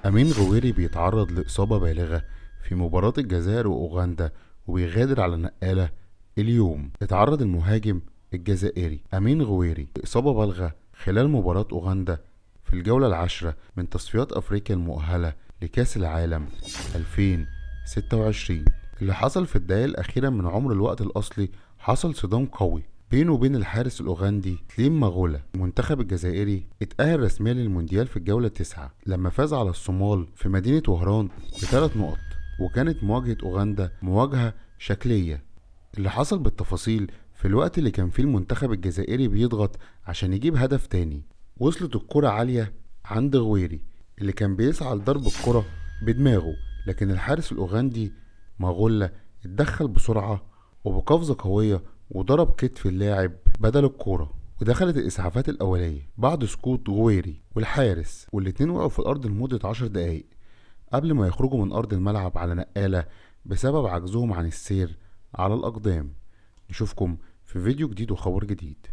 أمين غويري بيتعرض لإصابة بالغة في مباراة الجزائر وأوغندا وبيغادر على نقالة. اليوم اتعرض المهاجم الجزائري أمين غويري لإصابة بالغة خلال مباراة أوغندا في الجولة العاشرة من تصفيات أفريقيا المؤهلة لكأس العالم 2026. اللي حصل في الدقايق الأخيرة من عمر الوقت الأصلي حصل صدام قوي بينه وبين الحارس الأوغندي سليم مغولا. المنتخب الجزائري اتأهل رسميا للمونديال في الجولة التاسعة لما فاز على الصومال في مدينة وهران ب3 نقط، وكانت مواجهة أوغندا مواجهة شكلية. اللي حصل بالتفاصيل في الوقت اللي كان فيه المنتخب الجزائري بيضغط عشان يجيب هدف تاني، وصلت الكرة عالية عند غويري اللي كان بيسعى لضرب الكرة بدماغه، لكن الحارس الأوغندي مغولا اتدخل بسرعة وبقفزة قوية وضرب كتف اللاعب بدل الكورة، ودخلت الإسعافات الأولية بعد سقوط غويري والحارس، والاتنين وقعوا في الأرض لمدة 10 دقايق قبل ما يخرجوا من أرض الملعب على نقالة بسبب عجزهم عن السير على الأقدام. نشوفكم في فيديو جديد وخبر جديد.